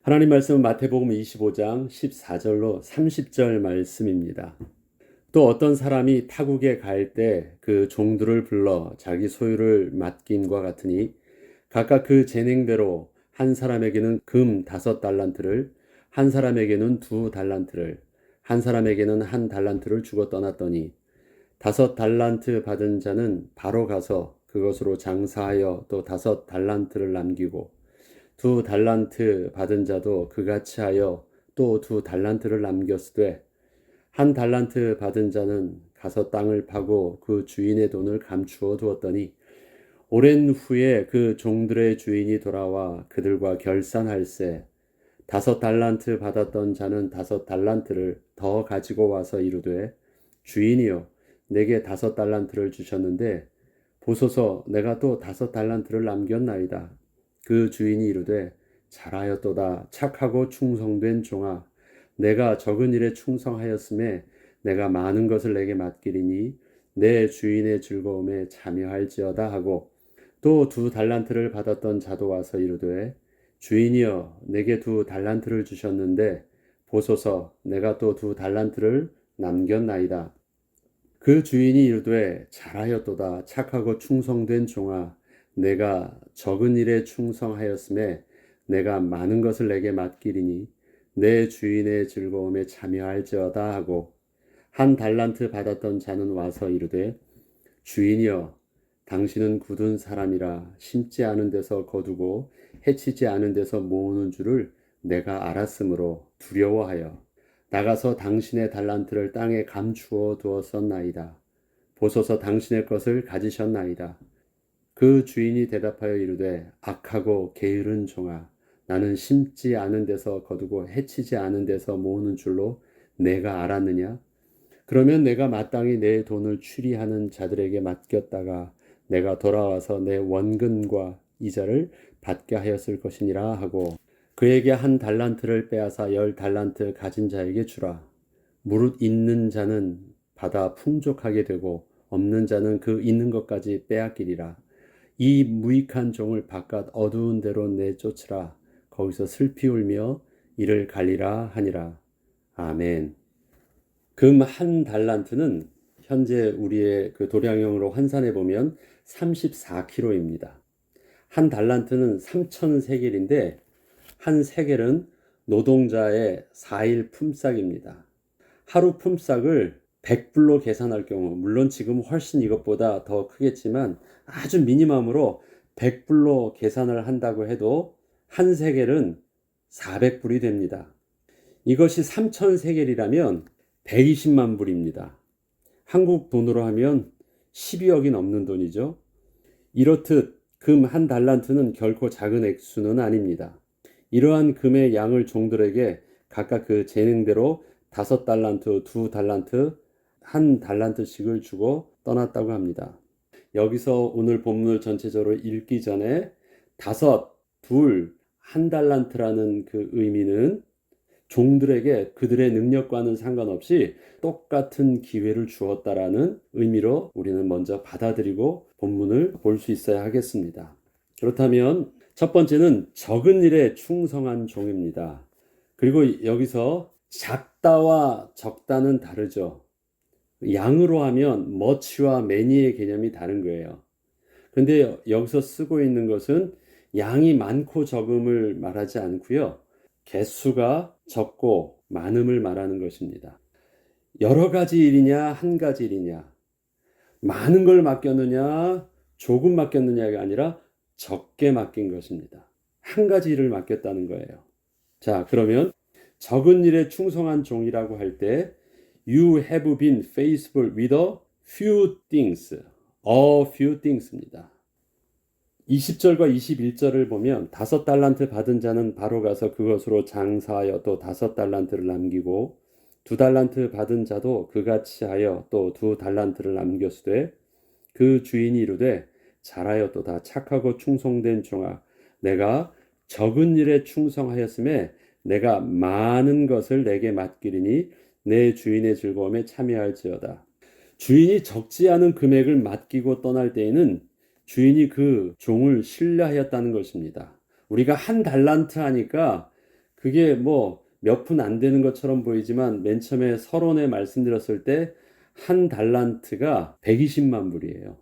하나님 말씀은 마태복음 25장 14절로 30절 말씀입니다. 또 어떤 사람이 타국에 갈 때 그 종들을 불러 자기 소유를 맡김과 같으니 각각 그 재능대로 한 사람에게는 금 5달란트를, 한 사람에게는 2달란트를, 한 사람에게는 1달란트를 주고 떠났더니 5달란트 받은 자는 바로 가서 그것으로 장사하여 또 5달란트를 남기고 2달란트 받은 자도 그같이 하여 또 2달란트를 남겼으되 1달란트 받은 자는 가서 땅을 파고 그 주인의 돈을 감추어 두었더니 오랜 후에 그 종들의 주인이 돌아와 그들과 결산할세 5달란트 받았던 자는 5달란트를 더 가지고 와서 이르되 주인이여 내게 5달란트를 주셨는데 보소서 내가 또 5달란트를 남겼나이다. 그 주인이 이르되 잘하였도다 착하고 충성된 종아 내가 적은 일에 충성하였음에 내가 많은 것을 내게 맡기리니 내 주인의 즐거움에 참여할지어다 하고 또 2달란트를 받았던 자도 와서 이르되 주인이여 내게 2달란트를 주셨는데 보소서 내가 또 2달란트를 남겼나이다. 그 주인이 이르되 잘하였도다 착하고 충성된 종아 내가 적은 일에 충성하였음에 내가 많은 것을 내게 맡기리니 내 주인의 즐거움에 참여할지어다 하고 1달란트 받았던 자는 와서 이르되 주인이여 당신은 굳은 사람이라 심지 않은 데서 거두고 해치지 않은 데서 모으는 줄을 내가 알았으므로 두려워하여 나가서 당신의 달란트를 땅에 감추어 두었었나이다. 보소서 당신의 것을 가지셨나이다. 그 주인이 대답하여 이르되 악하고 게으른 종아 나는 심지 않은 데서 거두고 해치지 않은 데서 모으는 줄로 내가 알았느냐? 그러면 내가 마땅히 내 돈을 추리하는 자들에게 맡겼다가 내가 돌아와서 내 원금과 이자를 받게 하였을 것이니라 하고 그에게 1달란트를 빼앗아 10달란트 가진 자에게 주라. 무릇 있는 자는 받아 풍족하게 되고 없는 자는 그 있는 것까지 빼앗기리라. 이 무익한 종을 바깥 어두운 데로 내쫓으라. 거기서 슬피 울며 이를 갈리라 하니라. 아멘. 금 1달란트는 현재 우리의 그 도량형으로 환산해 보면 34kg입니다. 1달란트는 3,000세겔인데 한 세겔은 노동자의 4일 품삯입니다. 하루 품삯을 100불로 계산할 경우, 물론 지금 훨씬 이것보다 더 크겠지만 아주 미니멈으로 100불로 계산을 한다고 해도 한 세겔은 400불이 됩니다. 이것이 3,000세겔이라면 120만 불입니다. 한국 돈으로 하면 12억이 넘는 돈이죠. 이렇듯 금 1달란트는 결코 작은 액수는 아닙니다. 이러한 금의 양을 종들에게 각각 그 재능대로 5달란트, 2달란트, 1달란트씩을 주고 떠났다고 합니다. 여기서 오늘 본문을 전체적으로 읽기 전에 5, 2, 1달란트라는 그 의미는 종들에게 그들의 능력과는 상관없이 똑같은 기회를 주었다라는 의미로 우리는 먼저 받아들이고 본문을 볼 수 있어야 하겠습니다. 그렇다면 첫 번째는 적은 일에 충성한 종입니다. 그리고 여기서 작다와 적다는 다르죠. 양으로 하면 much와 many의 개념이 다른 거예요. 근데 여기서 쓰고 있는 것은 양이 많고 적음을 말하지 않고요. 개수가 적고 많음을 말하는 것입니다. 여러 가지 일이냐, 한 가지 일이냐, 많은 걸 맡겼느냐, 조금 맡겼느냐가 아니라 적게 맡긴 것입니다. 한 가지 일을 맡겼다는 거예요. 자, 그러면 적은 일에 충성한 종이라고 할 때 You have been faithful with a few things. A few things입니다. 20절과 21절을 보면 5달란트 받은 자는 바로 가서 그것으로 장사하여 또 5달란트를 남기고 2달란트 받은 자도 그같이 하여 또 2달란트를 남겼으되 그 주인이 이르되 잘하였도다 착하고 충성된 종아 내가 적은 일에 충성하였음에 내가 많은 것을 내게 맡기리니 내 주인의 즐거움에 참여할지어다. 주인이 적지 않은 금액을 맡기고 떠날 때에는 주인이 그 종을 신뢰하였다는 것입니다. 우리가 1달란트 하니까 그게 뭐 몇 푼 안 되는 것처럼 보이지만 맨 처음에 서론에 말씀드렸을 때 한 달란트가 120만 불이에요.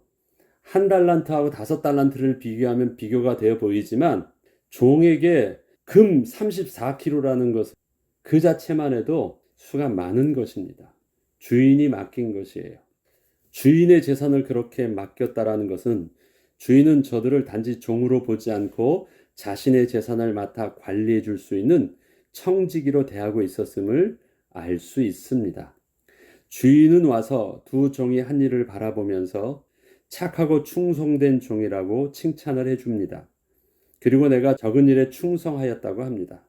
한 달란트하고 5달란트를 비교하면 비교가 되어 보이지만 종에게 금 34kg라는 것 그 자체만 해도 수가 많은 것입니다. 주인이 맡긴 것이에요. 주인의 재산을 그렇게 맡겼다라는 것은 주인은 저들을 단지 종으로 보지 않고 자신의 재산을 맡아 관리해 줄 수 있는 청지기로 대하고 있었음을 알 수 있습니다. 주인은 와서 두 종이 한 일을 바라보면서 착하고 충성된 종이라고 칭찬을 해줍니다. 그리고 내가 적은 일에 충성하였다고 합니다.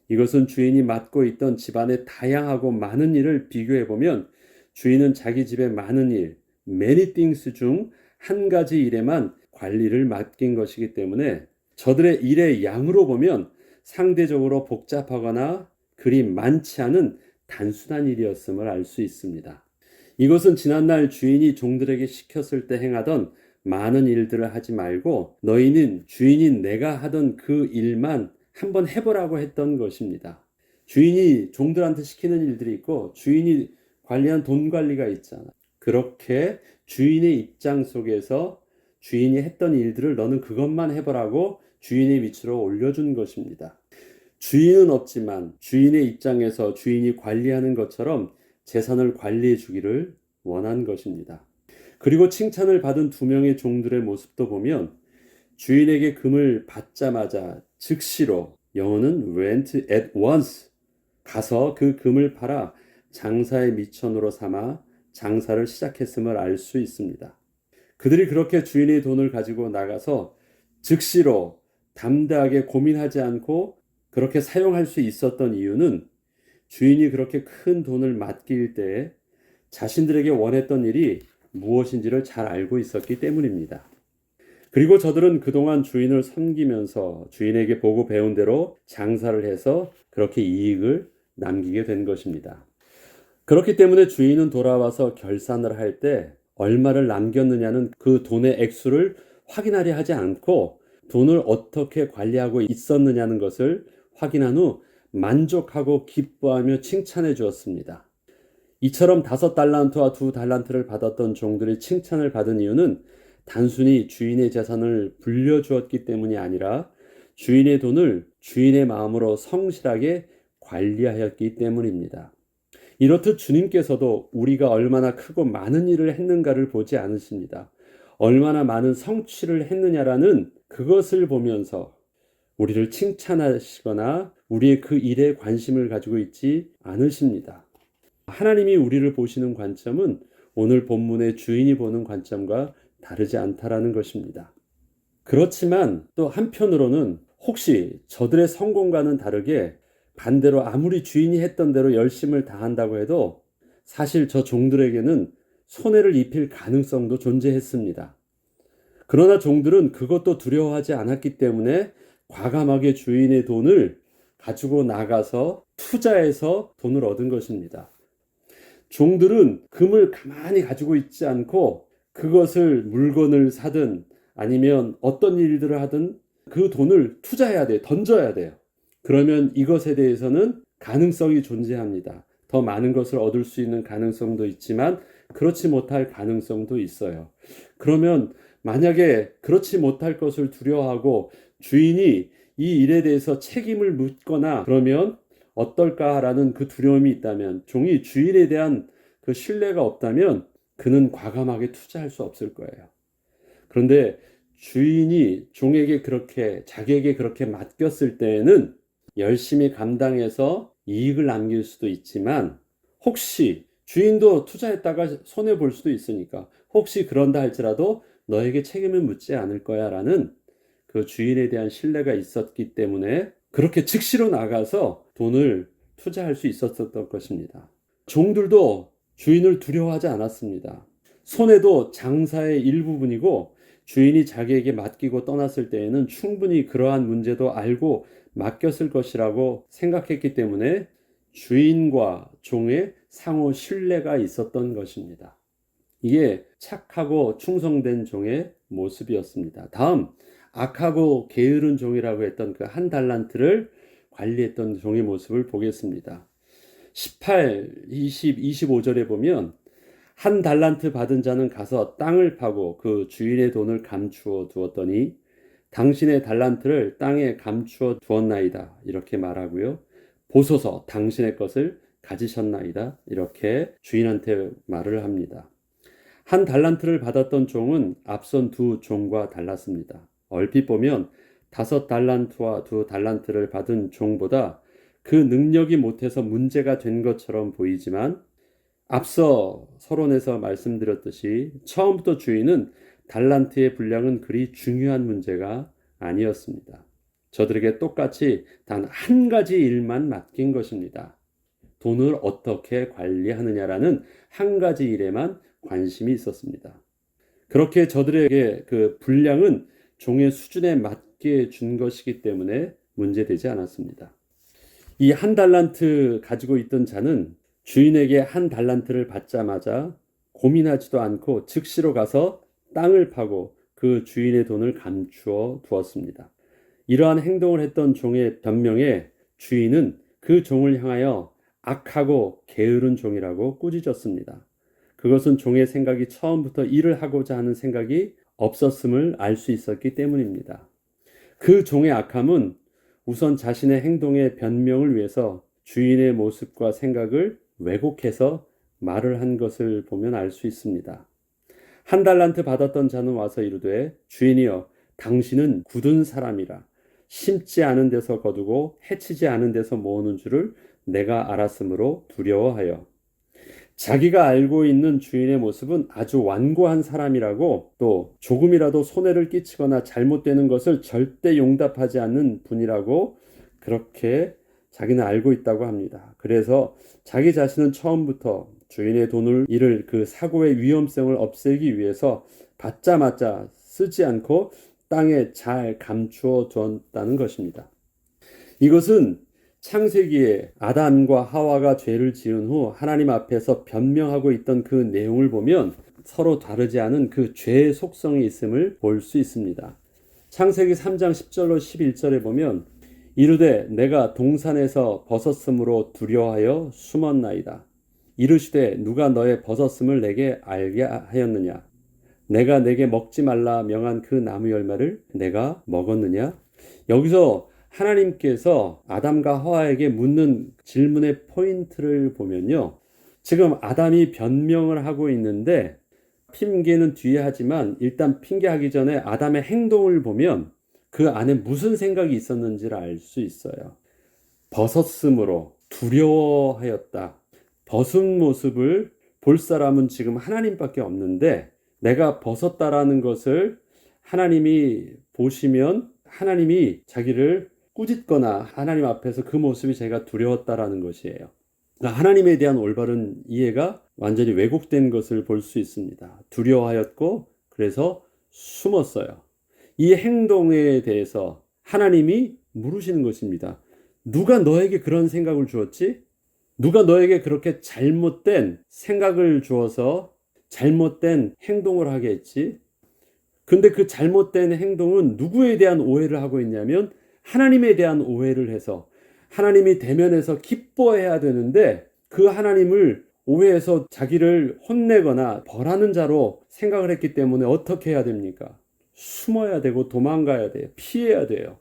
이것은 주인이 맡고 있던 집안의 다양하고 많은 일을 비교해보면 주인은 자기 집의 많은 일, many things 중 한 가지 일에만 관리를 맡긴 것이기 때문에 저들의 일의 양으로 보면 상대적으로 복잡하거나 그리 많지 않은 단순한 일이었음을 알 수 있습니다. 이것은 지난날 주인이 종들에게 시켰을 때 행하던 많은 일들을 하지 말고 너희는 주인인 내가 하던 그 일만 한번 해보라고 했던 것입니다. 주인이 종들한테 시키는 일들이 있고 주인이 관리한 돈 관리가 있잖아. 그렇게 주인의 입장 속에서 주인이 했던 일들을 너는 그것만 해보라고 주인의 밑으로 올려준 것입니다. 주인은 없지만 주인의 입장에서 주인이 관리하는 것처럼 재산을 관리해 주기를 원한 것입니다. 그리고 칭찬을 받은 두 명의 종들의 모습도 보면 주인에게 금을 받자마자 즉시로, 영어는 went at once, 가서 그 금을 팔아 장사의 미천으로 삼아 장사를 시작했음을 알 수 있습니다. 그들이 그렇게 주인의 돈을 가지고 나가서 즉시로 담대하게 고민하지 않고 그렇게 사용할 수 있었던 이유는 주인이 그렇게 큰 돈을 맡길 때에 자신들에게 원했던 일이 무엇인지를 잘 알고 있었기 때문입니다. 그리고 저들은 그동안 주인을 섬기면서 주인에게 보고 배운 대로 장사를 해서 그렇게 이익을 남기게 된 것입니다. 그렇기 때문에 주인은 돌아와서 결산을 할 때 얼마를 남겼느냐는 그 돈의 액수를 확인하려 하지 않고 돈을 어떻게 관리하고 있었느냐는 것을 확인한 후 만족하고 기뻐하며 칭찬해 주었습니다. 이처럼 5달란트와 2달란트를 받았던 종들이 칭찬을 받은 이유는 단순히 주인의 재산을 불려주었기 때문이 아니라 주인의 돈을 주인의 마음으로 성실하게 관리하였기 때문입니다. 이렇듯 주님께서도 우리가 얼마나 크고 많은 일을 했는가를 보지 않으십니다. 얼마나 많은 성취를 했느냐라는 그것을 보면서 우리를 칭찬하시거나 우리의 그 일에 관심을 가지고 있지 않으십니다. 하나님이 우리를 보시는 관점은 오늘 본문의 주인이 보는 관점과 다르지 않다라는 것입니다. 그렇지만 또 한편으로는 혹시 저들의 성공과는 다르게 반대로 아무리 주인이 했던 대로 열심을 다한다고 해도 사실 저 종들에게는 손해를 입힐 가능성도 존재했습니다. 그러나 종들은 그것도 두려워하지 않았기 때문에 과감하게 주인의 돈을 가지고 나가서 투자해서 돈을 얻은 것입니다. 종들은 금을 가만히 가지고 있지 않고 그것을 물건을 사든 아니면 어떤 일들을 하든 그 돈을 투자해야 돼요. 던져야 돼요. 그러면 이것에 대해서는 가능성이 존재합니다. 더 많은 것을 얻을 수 있는 가능성도 있지만 그렇지 못할 가능성도 있어요. 그러면 만약에 그렇지 못할 것을 두려워하고 주인이 이 일에 대해서 책임을 묻거나 그러면 어떨까라는 그 두려움이 있다면 종이 주인에 대한 그 신뢰가 없다면 그는 과감하게 투자할 수 없을 거예요. 그런데 주인이 종에게 그렇게 자기에게 그렇게 맡겼을 때에는 열심히 감당해서 이익을 남길 수도 있지만 혹시 주인도 투자했다가 손해 볼 수도 있으니까 혹시 그런다 할지라도 너에게 책임을 묻지 않을 거야 라는 그 주인에 대한 신뢰가 있었기 때문에 그렇게 즉시로 나가서 돈을 투자할 수 있었던 것입니다. 종들도 주인을 두려워하지 않았습니다. 손해도 장사의 일부분이고 주인이 자기에게 맡기고 떠났을 때에는 충분히 그러한 문제도 알고 맡겼을 것이라고 생각했기 때문에 주인과 종의 상호 신뢰가 있었던 것입니다. 이게 착하고 충성된 종의 모습이었습니다. 다음, 악하고 게으른 종이라고 했던 그 한 달란트를 관리했던 종의 모습을 보겠습니다. 18, 20, 25절에 보면 한 달란트 받은 자는 가서 땅을 파고 그 주인의 돈을 감추어 두었더니 당신의 달란트를 땅에 감추어 두었나이다. 이렇게 말하고요. 보소서 당신의 것을 가지셨나이다. 이렇게 주인한테 말을 합니다. 한 달란트를 받았던 종은 앞선 두 종과 달랐습니다. 얼핏 보면 5달란트와 2달란트를 받은 종보다 그 능력이 못해서 문제가 된 것처럼 보이지만 앞서 서론에서 말씀드렸듯이 처음부터 주인은 달란트의 분량은 그리 중요한 문제가 아니었습니다. 저들에게 똑같이 단 한 가지 일만 맡긴 것입니다. 돈을 어떻게 관리하느냐라는 한 가지 일에만 관심이 있었습니다. 그렇게 저들에게 그 분량은 종의 수준에 맞게 준 것이기 때문에 문제되지 않았습니다. 이 한 달란트 가지고 있던 자는 주인에게 한 달란트를 받자마자 고민하지도 않고 즉시로 가서 땅을 파고 그 주인의 돈을 감추어 두었습니다. 이러한 행동을 했던 종의 변명에 주인은 그 종을 향하여 악하고 게으른 종이라고 꾸짖었습니다. 그것은 종의 생각이 처음부터 일을 하고자 하는 생각이 없었음을 알 수 있었기 때문입니다. 그 종의 악함은 우선 자신의 행동의 변명을 위해서 주인의 모습과 생각을 왜곡해서 말을 한 것을 보면 알 수 있습니다. 한 달란트 받았던 자는 와서 이르되 주인이여 당신은 굳은 사람이라 심지 않은 데서 거두고 해치지 않은 데서 모으는 줄을 내가 알았으므로 두려워하여. 자기가 알고 있는 주인의 모습은 아주 완고한 사람이라고, 또 조금이라도 손해를 끼치거나 잘못되는 것을 절대 용납하지 않는 분이라고 그렇게 자기는 알고 있다고 합니다. 그래서 자기 자신은 처음부터 주인의 돈을 잃을 그 사고의 위험성을 없애기 위해서 받자마자 쓰지 않고 땅에 잘 감추어 두었다는 것입니다. 이것은 창세기에 아담과 하와가 죄를 지은 후 하나님 앞에서 변명하고 있던 그 내용을 보면 서로 다르지 않은 그 죄의 속성이 있음을 볼 수 있습니다. 창세기 3장 10절로 11절에 보면 이르되 내가 동산에서 벗었으므로 두려워하여 숨었나이다. 이르시되 누가 너의 벗었음을 내게 알게 하였느냐? 내가 내게 먹지 말라 명한 그 나무 열매를 내가 먹었느냐? 여기서 하나님께서 아담과 하와에게 묻는 질문의 포인트를 보면요. 지금 아담이 변명을 하고 있는데 핑계는 뒤에 하지만 일단 핑계하기 전에 아담의 행동을 보면 그 안에 무슨 생각이 있었는지를 알 수 있어요. 벗었으므로 두려워하였다. 벗은 모습을 볼 사람은 지금 하나님밖에 없는데 내가 벗었다라는 것을 하나님이 보시면 하나님이 자기를 꾸짖거나 하나님 앞에서 그 모습이 제가 두려웠다라는 것이에요. 그러니까 하나님에 대한 올바른 이해가 완전히 왜곡된 것을 볼 수 있습니다. 두려워하였고 그래서 숨었어요. 이 행동에 대해서 하나님이 물으시는 것입니다. 누가 너에게 그런 생각을 주었지? 누가 너에게 그렇게 잘못된 생각을 주어서 잘못된 행동을 하게 했지? 근데 그 잘못된 행동은 누구에 대한 오해를 하고 있냐면 하나님에 대한 오해를 해서 하나님이 대면해서 기뻐해야 되는데 그 하나님을 오해해서 자기를 혼내거나 벌하는 자로 생각을 했기 때문에 어떻게 해야 됩니까? 숨어야 되고 도망가야 돼요. 피해야 돼요.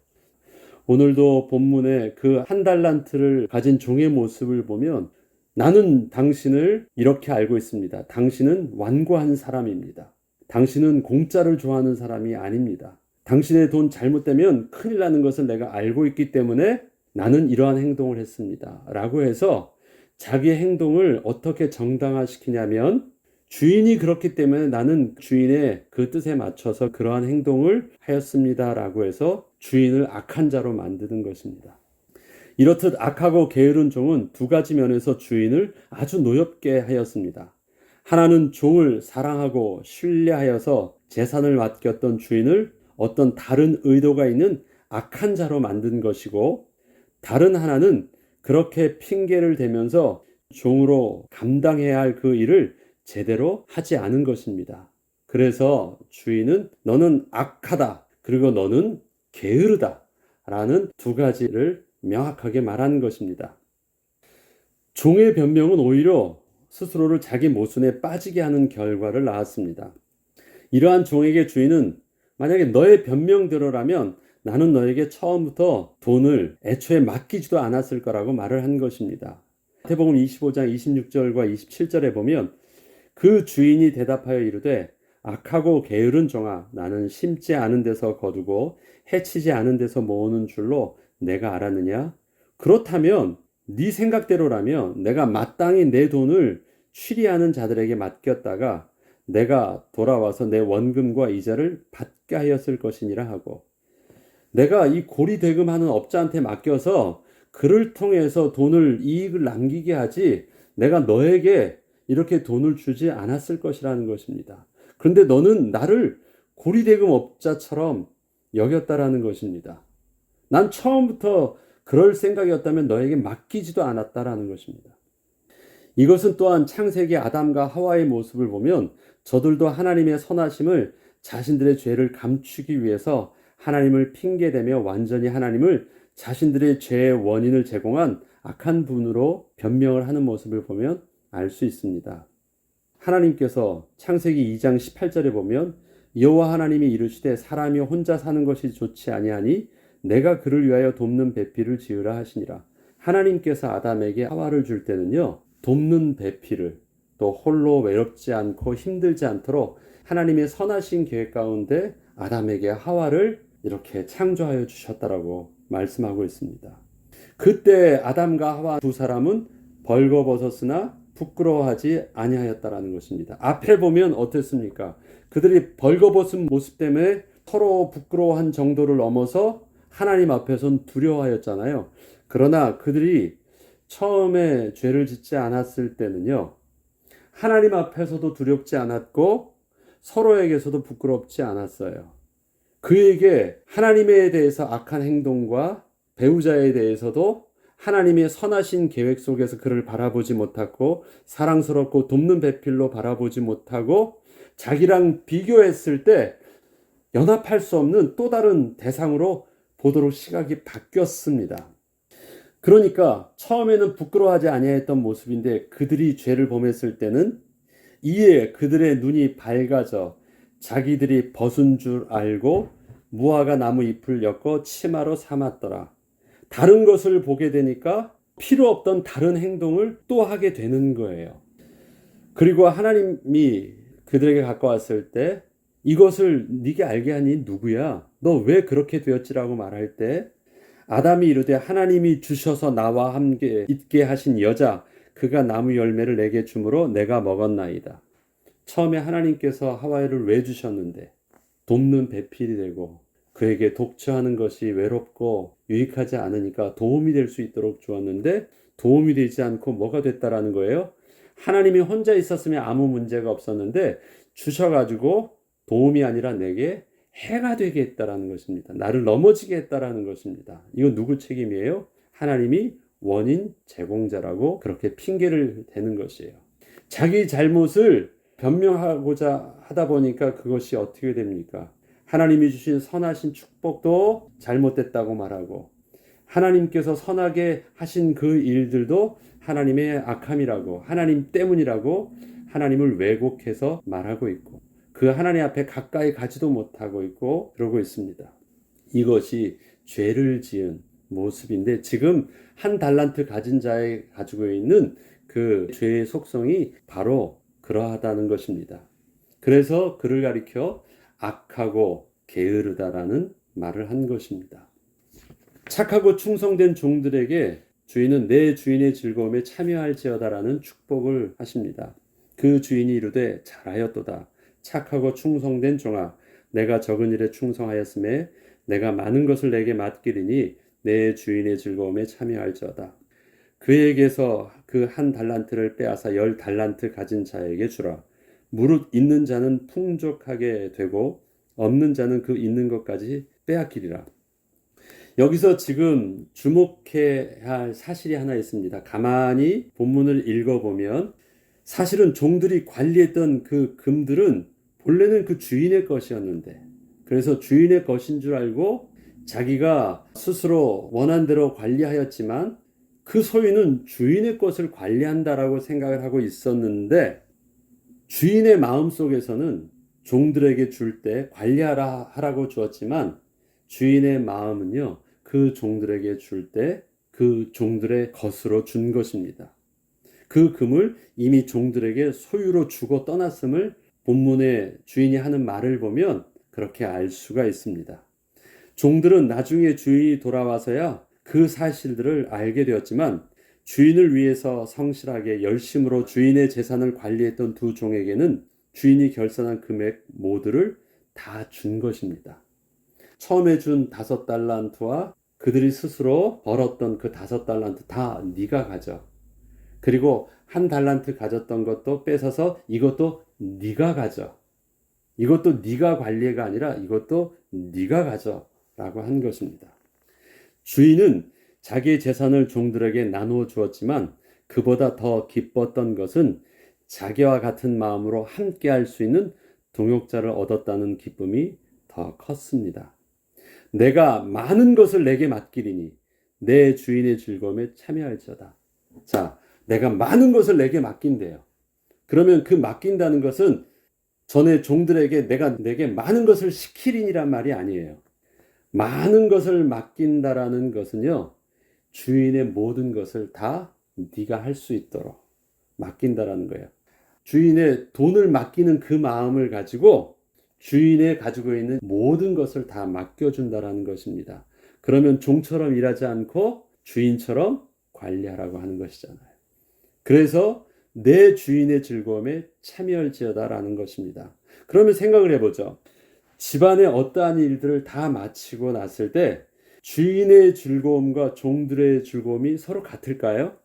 오늘도 본문에 그 한 달란트를 가진 종의 모습을 보면 나는 당신을 이렇게 알고 있습니다. 당신은 완고한 사람입니다. 당신은 공짜를 좋아하는 사람이 아닙니다. 당신의 돈 잘못되면 큰일 나는 것을 내가 알고 있기 때문에 나는 이러한 행동을 했습니다. 라고 해서 자기의 행동을 어떻게 정당화시키냐면 주인이 그렇기 때문에 나는 주인의 그 뜻에 맞춰서 그러한 행동을 하였습니다. 라고 해서 주인을 악한 자로 만드는 것입니다. 이렇듯 악하고 게으른 종은 두 가지 면에서 주인을 아주 노엽게 하였습니다. 하나는 종을 사랑하고 신뢰하여서 재산을 맡겼던 주인을 어떤 다른 의도가 있는 악한 자로 만든 것이고, 다른 하나는 그렇게 핑계를 대면서 종으로 감당해야 할 그 일을 제대로 하지 않은 것입니다. 그래서 주인은 너는 악하다, 그리고 너는 게으르다 라는 두 가지를 명확하게 말하는 것입니다. 종의 변명은 오히려 스스로를 자기 모순에 빠지게 하는 결과를 낳았습니다. 이러한 종에게 주인은 만약에 너의 변명대로라면 나는 너에게 처음부터 돈을 애초에 맡기지도 않았을 거라고 말을 한 것입니다. 마태복음 25장 26절과 27절에 보면 그 주인이 대답하여 이르되 악하고 게으른 종아, 나는 심지 않은 데서 거두고 해치지 않은 데서 모으는 줄로 내가 알았느냐? 그렇다면 네 생각대로라면 내가 마땅히 내 돈을 취리하는 자들에게 맡겼다가 내가 돌아와서 내 원금과 이자를 받게 하였을 것이니라 하고, 내가 이 고리대금하는 업자한테 맡겨서 그를 통해서 돈을 이익을 남기게 하지 내가 너에게 이렇게 돈을 주지 않았을 것이라는 것입니다. 그런데 너는 나를 고리대금 업자처럼 여겼다라는 것입니다. 난 처음부터 그럴 생각이었다면 너에게 맡기지도 않았다라는 것입니다. 이것은 또한 창세기 아담과 하와의 모습을 보면 저들도 하나님의 선하심을 자신들의 죄를 감추기 위해서 하나님을 핑계대며 완전히 하나님을 자신들의 죄의 원인을 제공한 악한 분으로 변명을 하는 모습을 보면 알 수 있습니다. 하나님께서 창세기 2장 18절에 보면 여호와 하나님이 이르시되 사람이 혼자 사는 것이 좋지 아니하니 내가 그를 위하여 돕는 배필을 지으라 하시니라. 하나님께서 아담에게 하와를 줄 때는요, 돕는 배필을, 또 홀로 외롭지 않고 힘들지 않도록 하나님의 선하신 계획 가운데 아담에게 하와를 이렇게 창조하여 주셨다라고 말씀하고 있습니다. 그때 아담과 하와 두 사람은 벌거벗었으나 부끄러워하지 아니하였다라는 것입니다. 앞에 보면 어땠습니까? 그들이 벌거벗은 모습 때문에 서로 부끄러워한 정도를 넘어서 하나님 앞에선 두려워하였잖아요. 그러나 그들이 처음에 죄를 짓지 않았을 때는요, 하나님 앞에서도 두렵지 않았고 서로에게서도 부끄럽지 않았어요. 그에게 하나님에 대해서 악한 행동과 배우자에 대해서도 하나님의 선하신 계획 속에서 그를 바라보지 못하고 사랑스럽고 돕는 배필로 바라보지 못하고 자기랑 비교했을 때 연합할 수 없는 또 다른 대상으로 보도록 시각이 바뀌었습니다. 그러니까 처음에는 부끄러워하지 아니했던 모습인데 그들이 죄를 범했을 때는 이에 그들의 눈이 밝아져 자기들이 벗은 줄 알고 무화과 나무 잎을 엮어 치마로 삼았더라. 다른 것을 보게 되니까 필요 없던 다른 행동을 또 하게 되는 거예요. 그리고 하나님이 그들에게 가까웠을 때 이것을 네가 알게 하니 누구야? 너 왜 그렇게 되었지라고 말할 때 아담이 이르되 하나님이 주셔서 나와 함께 있게 하신 여자 그가 나무 열매를 내게 주므로 내가 먹었나이다. 처음에 하나님께서 하와를 왜 주셨는데 돕는 배필이 되고 그에게 독처하는 것이 외롭고 유익하지 않으니까 도움이 될 수 있도록 주었는데 도움이 되지 않고 뭐가 됐다라는 거예요? 하나님이 혼자 있었으면 아무 문제가 없었는데 주셔가지고 도움이 아니라 내게 해가 되게 했다라는 것입니다. 나를 넘어지게 했다라는 것입니다. 이건 누구 책임이에요? 하나님이 원인 제공자라고 그렇게 핑계를 대는 것이에요. 자기 잘못을 변명하고자 하다 보니까 그것이 어떻게 됩니까? 하나님이 주신 선하신 축복도 잘못됐다고 말하고 하나님께서 선하게 하신 그 일들도 하나님의 악함이라고 하나님 때문이라고 하나님을 왜곡해서 말하고 있고 그 하나님 앞에 가까이 가지도 못하고 있고 그러고 있습니다. 이것이 죄를 지은 모습인데 지금 한 달란트 가진 자의 가지고 있는 그 죄의 속성이 바로 그러하다는 것입니다. 그래서 그를 가리켜 악하고 게으르다라는 말을 한 것입니다. 착하고 충성된 종들에게 주인은 내 주인의 즐거움에 참여할지어다라는 축복을 하십니다. 그 주인이 이르되 잘하였도다. 착하고 충성된 종아, 내가 적은 일에 충성하였음에 내가 많은 것을 내게 맡기리니 내 주인의 즐거움에 참여할지어다. 그에게서 그 한 달란트를 빼앗아 10달란트 가진 자에게 주라. 무릇 있는 자는 풍족하게 되고 없는 자는 그 있는 것까지 빼앗기리라. 여기서 지금 주목해야 할 사실이 하나 있습니다. 가만히 본문을 읽어보면 사실은 종들이 관리했던 그 금들은 본래는 그 주인의 것이었는데 그래서 주인의 것인 줄 알고 자기가 스스로 원한 대로 관리하였지만 그 소유는 주인의 것을 관리한다라고 생각을 하고 있었는데 주인의 마음속에서는 종들에게 줄 때 하라고 주었지만 주인의 마음은요, 그 종들에게 줄 때 그 종들의 것으로 준 것입니다. 그 금을 이미 종들에게 소유로 주고 떠났음을 본문의 주인이 하는 말을 보면 그렇게 알 수가 있습니다. 종들은 나중에 주인이 돌아와서야 그 사실들을 알게 되었지만 주인을 위해서 성실하게 열심으로 주인의 재산을 관리했던 두 종에게는 주인이 결산한 금액 모두를 다 준 것입니다. 처음에 준 5달란트와 그들이 스스로 벌었던 그 5달란트 다 네가 가져. 그리고 1달란트 가졌던 것도 뺏어서 이것도 네가 가져. 이것도 네가 관리가 아니라 이것도 네가 가져 라고 한 것입니다. 주인은 자기의 재산을 종들에게 나누어 주었지만 그보다 더 기뻤던 것은 자기와 같은 마음으로 함께 할 수 있는 동역자를 얻었다는 기쁨이 더 컸습니다. 내가 많은 것을 내게 맡기리니 내 주인의 즐거움에 참여할지어다. 자, 내가 많은 것을 내게 맡긴대요. 그러면 그 맡긴다는 것은 전에 종들에게 내게 많은 것을 시키리니란 말이 아니에요. 많은 것을 맡긴다라는 것은요, 주인의 모든 것을 다 네가 할 수 있도록 맡긴다라는 거예요. 주인의 돈을 맡기는 그 마음을 가지고 주인의 가지고 있는 모든 것을 다 맡겨준다라는 것입니다. 그러면 종처럼 일하지 않고 주인처럼 관리하라고 하는 것이잖아요. 그래서 내 주인의 즐거움에 참여할지어다라는 것입니다. 그러면 생각을 해보죠. 집안의 어떠한 일들을 다 마치고 났을 때 주인의 즐거움과 종들의 즐거움이 서로 같을까요?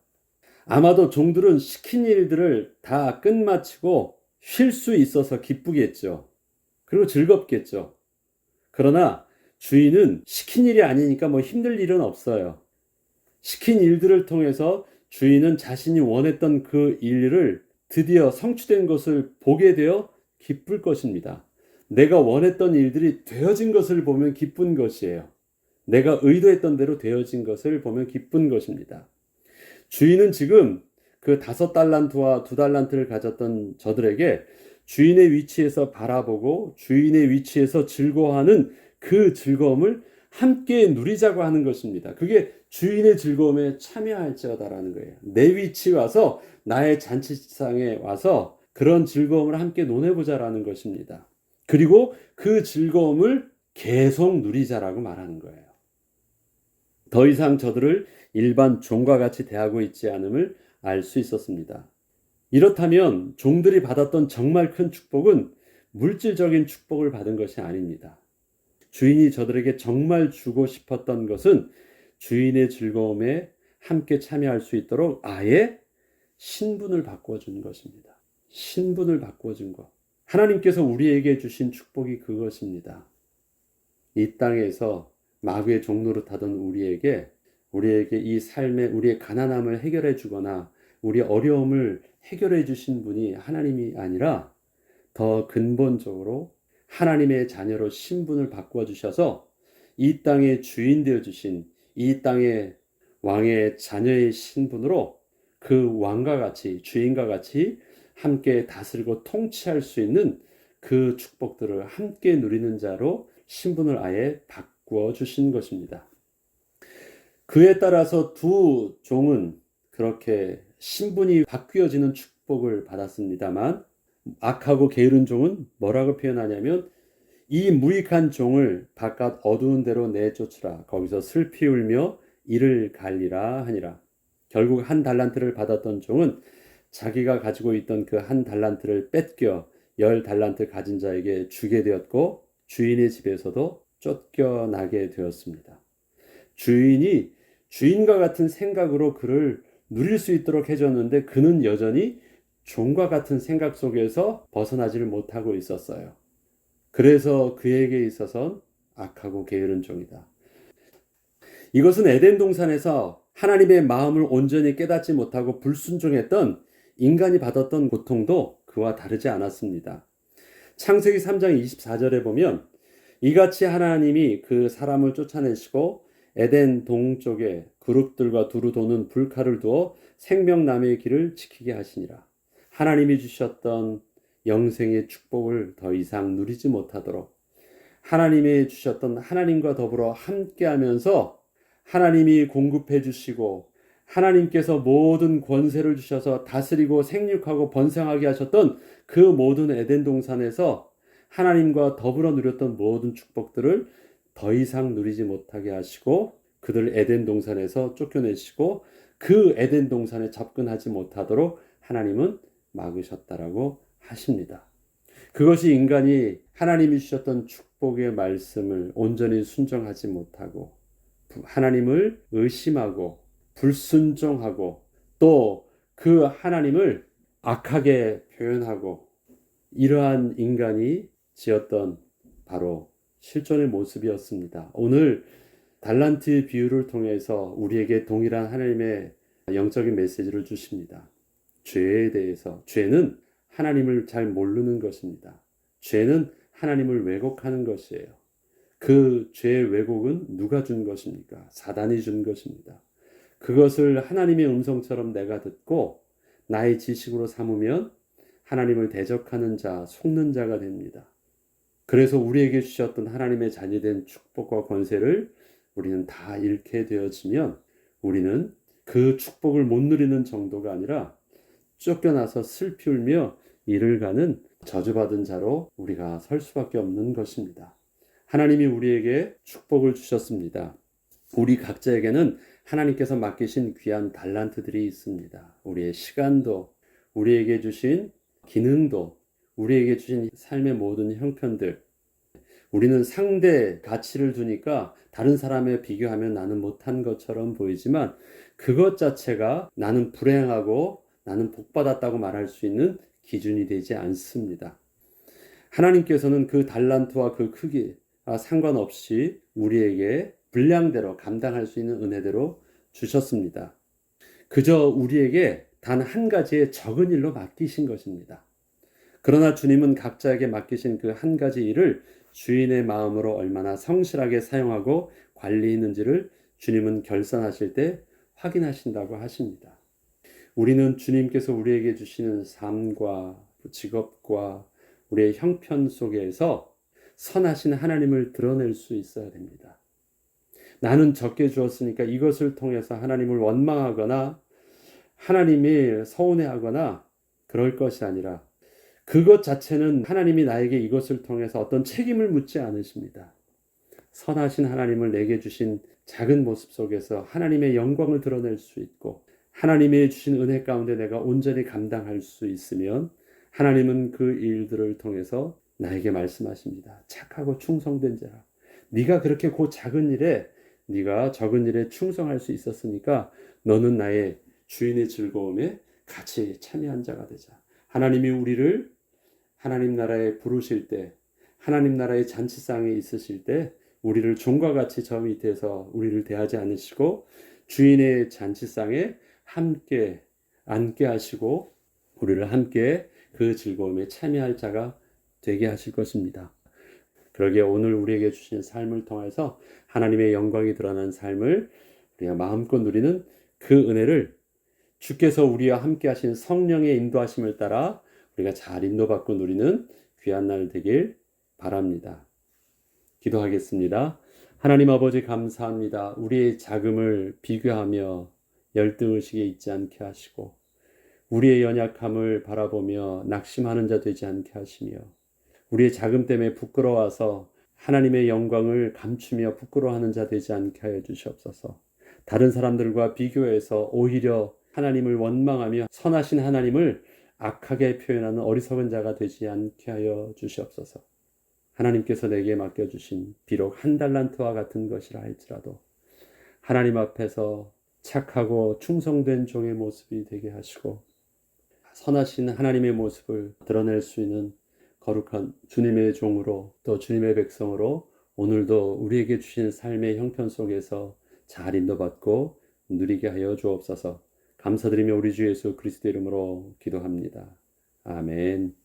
아마도 종들은 시킨 일들을 다 끝마치고 쉴 수 있어서 기쁘겠죠. 그리고 즐겁겠죠. 그러나 주인은 시킨 일이 아니니까 뭐 힘들 일은 없어요. 시킨 일들을 통해서 주인은 자신이 원했던 그 일을 드디어 성취된 것을 보게 되어 기쁠 것입니다. 내가 원했던 일들이 되어진 것을 보면 기쁜 것이에요. 내가 의도했던 대로 되어진 것을 보면 기쁜 것입니다. 주인은 지금 그 5달란트와 2달란트를 가졌던 저들에게 주인의 위치에서 바라보고 주인의 위치에서 즐거워하는 그 즐거움을 함께 누리자고 하는 것입니다. 그게 주인의 즐거움에 참여할지어다라는 거예요. 내 위치 와서 나의 잔치상에 와서 그런 즐거움을 함께 논해보자라는 것입니다. 그리고 그 즐거움을 계속 누리자라고 말하는 거예요. 더 이상 저들을 일반 종과 같이 대하고 있지 않음을 알 수 있었습니다. 이렇다면 종들이 받았던 정말 큰 축복은 물질적인 축복을 받은 것이 아닙니다. 주인이 저들에게 정말 주고 싶었던 것은 주인의 즐거움에 함께 참여할 수 있도록 아예 신분을 바꿔준 것입니다. 신분을 바꿔준 것. 하나님께서 우리에게 주신 축복이 그것입니다. 이 땅에서 마귀의 종노릇하던 우리에게 이 삶의 우리의 가난함을 해결해 주거나 우리의 어려움을 해결해 주신 분이 하나님이 아니라 더 근본적으로 하나님의 자녀로 신분을 바꾸어 주셔서 이 땅의 주인 되어 주신 이 땅의 왕의 자녀의 신분으로 그 왕과 같이 주인과 같이 함께 다스리고 통치할 수 있는 그 축복들을 함께 누리는 자로 신분을 아예 바꾸어 주신 것입니다. 그에 따라서 두 종은 그렇게 신분이 바뀌어지는 축복을 받았습니다만 악하고 게으른 종은 뭐라고 표현하냐면 이 무익한 종을 바깥 어두운 데로 내쫓으라. 거기서 슬피 울며 이를 갈리라 하니라. 결국 1달란트를 받았던 종은 자기가 가지고 있던 그 1달란트를 뺏겨 10달란트 가진 자에게 주게 되었고 주인의 집에서도 쫓겨나게 되었습니다. 주인이 주인과 같은 생각으로 그를 누릴 수 있도록 해줬는데 그는 여전히 종과 같은 생각 속에서 벗어나지를 못하고 있었어요. 그래서 그에게 있어서는 악하고 게으른 종이다. 이것은 에덴 동산에서 하나님의 마음을 온전히 깨닫지 못하고 불순종했던 인간이 받았던 고통도 그와 다르지 않았습니다. 창세기 3장 24절에 보면 이같이 하나님이 그 사람을 쫓아내시고 에덴 동쪽에 그룹들과 두루 도는 불칼을 두어 생명나무의 길을 지키게 하시니라. 하나님이 주셨던 영생의 축복을 더 이상 누리지 못하도록 하나님이 주셨던 하나님과 더불어 함께하면서 하나님이 공급해 주시고 하나님께서 모든 권세를 주셔서 다스리고 생육하고 번성하게 하셨던 그 모든 에덴 동산에서 하나님과 더불어 누렸던 모든 축복들을 더 이상 누리지 못하게 하시고 그들 에덴 동산에서 쫓겨내시고 그 에덴 동산에 접근하지 못하도록 하나님은 막으셨다라고 하십니다. 그것이 인간이 하나님이 주셨던 축복의 말씀을 온전히 순종하지 못하고 하나님을 의심하고 불순종하고 또 그 하나님을 악하게 표현하고 이러한 인간이 지었던 바로 실존의 모습이었습니다. 오늘 달란트 비유를 통해서 우리에게 동일한 하나님의 영적인 메시지를 주십니다. 죄에 대해서 죄는 하나님을 잘 모르는 것입니다. 죄는 하나님을 왜곡하는 것이에요. 그 죄의 왜곡은 누가 준 것입니까? 사단이 준 것입니다. 그것을 하나님의 음성처럼 내가 듣고 나의 지식으로 삼으면 하나님을 대적하는 자, 속는 자가 됩니다. 그래서 우리에게 주셨던 하나님의 자녀된 축복과 권세를 우리는 다 잃게 되어지면 우리는 그 축복을 못 누리는 정도가 아니라 쫓겨나서 슬피 울며 이를 가는 저주받은 자로 우리가 설 수밖에 없는 것입니다. 하나님이 우리에게 축복을 주셨습니다. 우리 각자에게는 하나님께서 맡기신 귀한 달란트들이 있습니다. 우리의 시간도, 우리에게 주신 기능도, 우리에게 주신 삶의 모든 형편들. 우리는 상대 가치를 두니까 다른 사람에 비교하면 나는 못한 것처럼 보이지만 그것 자체가 나는 불행하고 나는 복받았다고 말할 수 있는 기준이 되지 않습니다. 하나님께서는 그 달란트와 그 크기와 상관없이 우리에게 분량대로 감당할 수 있는 은혜대로 주셨습니다. 그저 우리에게 단 한 가지의 적은 일로 맡기신 것입니다. 그러나 주님은 각자에게 맡기신 그 한 가지 일을 주인의 마음으로 얼마나 성실하게 사용하고 관리했는지를 주님은 결산하실 때 확인하신다고 하십니다. 우리는 주님께서 우리에게 주시는 삶과 직업과 우리의 형편 속에서 선하신 하나님을 드러낼 수 있어야 됩니다. 나는 적게 주었으니까 이것을 통해서 하나님을 원망하거나 하나님이 서운해하거나 그럴 것이 아니라 그것 자체는 하나님이 나에게 이것을 통해서 어떤 책임을 묻지 않으십니다. 선하신 하나님을 내게 주신 작은 모습 속에서 하나님의 영광을 드러낼 수 있고 하나님이 주신 은혜 가운데 내가 온전히 감당할 수 있으면 하나님은 그 일들을 통해서 나에게 말씀하십니다. 착하고 충성된 자라. 네가 그렇게 그 작은 일에 네가 적은 일에 충성할 수 있었으니까 너는 나의 주인의 즐거움에 같이 참여한 자가 되자. 하나님이 우리를 하나님 나라에 부르실 때 하나님 나라의 잔치상에 있으실 때 우리를 종과 같이 저 밑에서 우리를 대하지 않으시고 주인의 잔치상에 함께 앉게 하시고 우리를 함께 그 즐거움에 참여할 자가 되게 하실 것입니다. 그러기에 오늘 우리에게 주신 삶을 통해서 하나님의 영광이 드러난 삶을 우리가 마음껏 누리는 그 은혜를 주께서 우리와 함께 하신 성령의 인도하심을 따라 우리가 잘 인도받고 누리는 귀한 날 되길 바랍니다. 기도하겠습니다. 하나님 아버지 감사합니다. 우리의 자금을 비교하며 열등의식에 있지 않게 하시고 우리의 연약함을 바라보며 낙심하는 자 되지 않게 하시며 우리의 자금 때문에 부끄러워서 하나님의 영광을 감추며 부끄러워하는 자 되지 않게 하여 주시옵소서. 다른 사람들과 비교해서 오히려 하나님을 원망하며 선하신 하나님을 악하게 표현하는 어리석은 자가 되지 않게 하여 주시옵소서. 하나님께서 내게 맡겨주신 비록 한 달란트와 같은 것이라 할지라도 하나님 앞에서 착하고 충성된 종의 모습이 되게 하시고 선하신 하나님의 모습을 드러낼 수 있는 거룩한 주님의 종으로 또 주님의 백성으로 오늘도 우리에게 주신 삶의 형편 속에서 잘 인도받고 누리게 하여 주옵소서. 감사드리며 우리 주 예수 그리스도 이름으로 기도합니다. 아멘.